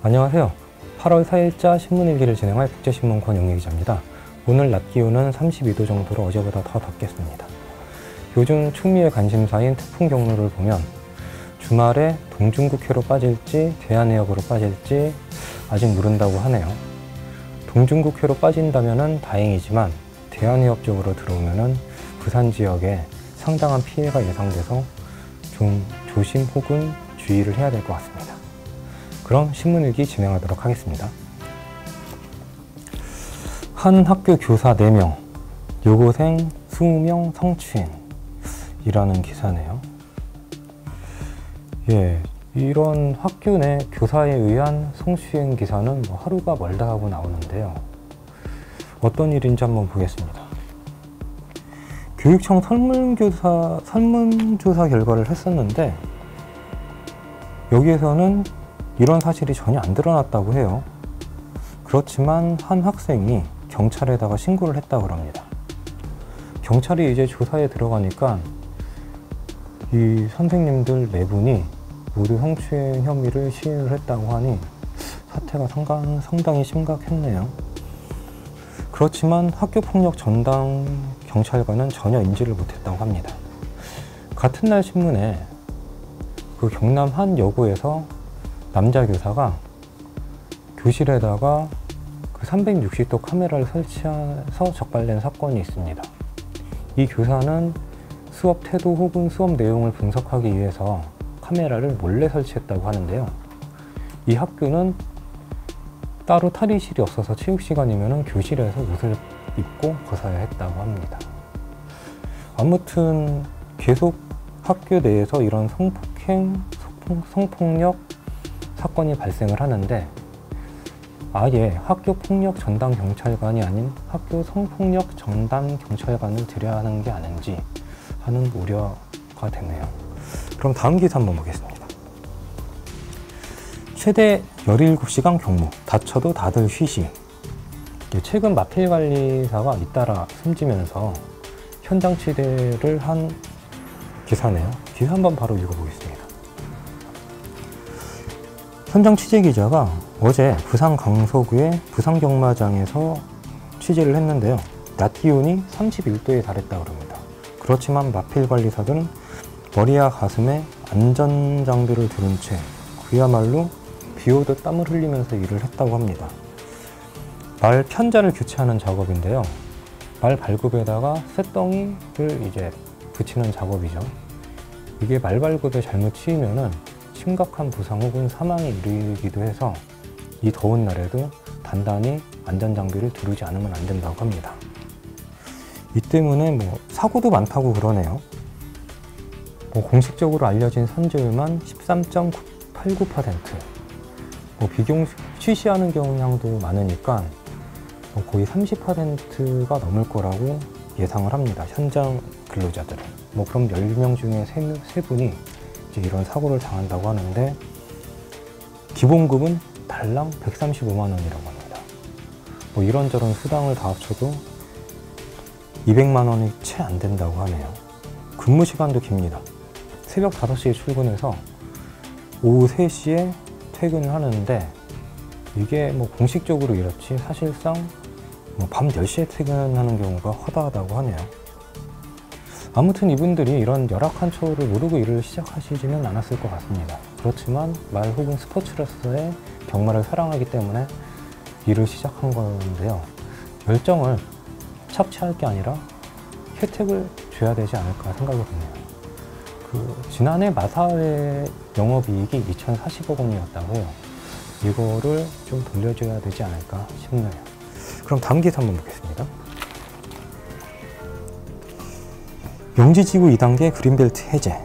안녕하세요. 8월 4일자 신문일기를 진행할 국제신문 권영희 기자입니다. 오늘 낮 기온은 32도 정도로 어제보다 더 덥겠습니다. 요즘 추미애 관심사인 태풍 경로를 보면 주말에 동중국해로 빠질지 대한해역으로 빠질지 아직 모른다고 하네요. 동중국해로 빠진다면 다행이지만 대한해역 쪽으로 들어오면 부산 지역에 상당한 피해가 예상돼서 좀 조심 혹은 주의를 해야 될 것 같습니다. 그럼 신문일기 진행하도록 하겠습니다. 한 학교 교사 4명, 여고생 20명 성추행이라는 기사네요. 이런 학교 내 교사에 의한 성추행 기사는 하루가 멀다 하고 나오는데요. 어떤 일인지 한번 보겠습니다. 교육청 설문조사 결과를 했었는데 여기에서는 이런 사실이 전혀 안 드러났다고 해요. 그렇지만 한 학생이 경찰에다가 신고를 했다고 합니다. 경찰이 이제 조사에 들어가니까 이 선생님들 4분이 모두 성추행 혐의를 시인을 했다고 하니 사태가 상당히 심각했네요. 그렇지만 학교폭력 전담 경찰관은 전혀 인지를 못했다고 합니다. 같은 날 신문에 그 경남 한 여고에서 남자 교사가 교실에다가 그 360도 카메라를 설치해서 적발된 사건이 있습니다. 이 교사는 수업 태도 혹은 수업 내용을 분석하기 위해서 카메라를 몰래 설치했다고 하는데요. 이 학교는 따로 탈의실이 없어서 체육시간이면 교실에서 옷을 입고 벗어야 했다고 합니다. 아무튼 계속 학교 내에서 이런 성폭행, 성폭력 사건이 발생을 하는데 아예 학교 폭력 전담 경찰관이 아닌 학교 성폭력 전담 경찰관을 들여야 하는 게 아닌지 하는 우려가 되네요. 그럼 다음 기사 한번 보겠습니다. 최대 17시간 경무, 다쳐도 다들 쉬시. 최근 마필관리사가 잇따라 숨지면서 현장 취재를 한 기사네요. 기사 한번 바로 읽어보겠습니다. 현장 취재 기자가 어제 부산 강서구의 부산경마장에서 취재를 했는데요. 낮 기온이 31도에 달했다고 합니다. 그렇지만 마필관리사들은 머리와 가슴에 안전장비를 두른 채 그야말로 비 오듯 땀을 흘리면서 일을 했다고 합니다. 말 편자를 교체하는 작업인데요. 말 발굽에다가 쇳덩이를 이제 붙이는 작업이죠. 이게 말 발굽에 잘못 치이면은 심각한 부상 혹은 사망에 이르기도 해서 이 더운 날에도 단단히 안전장비를 두르지 않으면 안 된다고 합니다. 이 때문에 사고도 많다고 그러네요. 공식적으로 알려진 산재율만 13.89%, 비공식 취시하는 경향도 많으니까 거의 30%가 넘을 거라고 예상을 합니다. 현장 근로자들은. 그럼 10명 중에 3분이 이제 이런 사고를 당한다고 하는데 기본급은 달랑 135만 원이라고 합니다. 이런저런 수당을 다 합쳐도 200만 원이 채 안 된다고 하네요. 근무 시간도 깁니다. 새벽 5시에 출근해서 오후 3시에 퇴근을 하는데 이게 공식적으로 이렇지 사실상 밤 10시에 퇴근하는 경우가 허다하다고 하네요. 아무튼 이분들이 이런 열악한 처우를 모르고 일을 시작하시지는 않았을 것 같습니다. 그렇지만 말 혹은 스포츠로서의 경마를 사랑하기 때문에 일을 시작한 건데요. 열정을 착취할 게 아니라 혜택을 줘야 되지 않을까 생각이 드네요. 지난해 마사회 영업이익이 2,040억 원이었다고 해요. 이거를 좀 돌려줘야 되지 않을까 싶네요. 그럼 다음 기사 한번 보겠습니다. 명지지구 2단계 그린벨트 해제.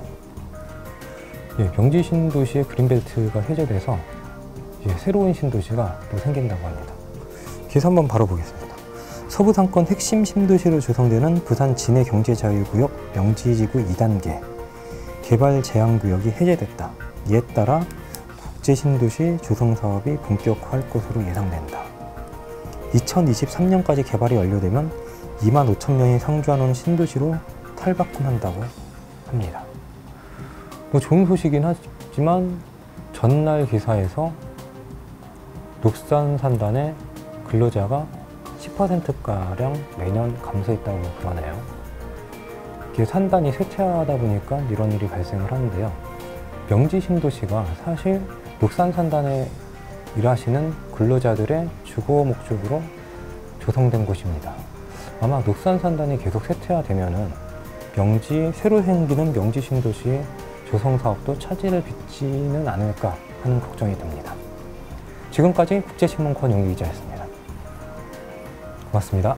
명지 신도시의 그린벨트가 해제돼서 새로운 신도시가 또 생긴다고 합니다. 기사 한번 바로 보겠습니다. 서부 상권 핵심 신도시로 조성되는 부산 진해경제자유구역 명지지구 2단계 개발 제한구역이 해제됐다. 이에 따라 국제신도시 조성사업이 본격화할 것으로 예상된다. 2023년까지 개발이 완료되면 25,000명이 상주하는 신도시로 탈바꿈한다고 합니다. 좋은 소식이긴 하지만 전날 기사에서 녹산 산단의 근로자가 10%가량 매년 감소했다고 그러네요. 이게 산단이 쇠퇴하다 보니까 이런 일이 발생을 하는데요. 명지 신도시가 사실 녹산 산단에 일하시는 근로자들의 주거 목적으로 조성된 곳입니다. 아마 녹산 산단이 계속 쇠퇴화되면은 새로 생기는 명지 신도시의 조성 사업도 차질을 빚지는 않을까 하는 걱정이 듭니다. 지금까지 국제신문권 용기 기자였습니다. 고맙습니다.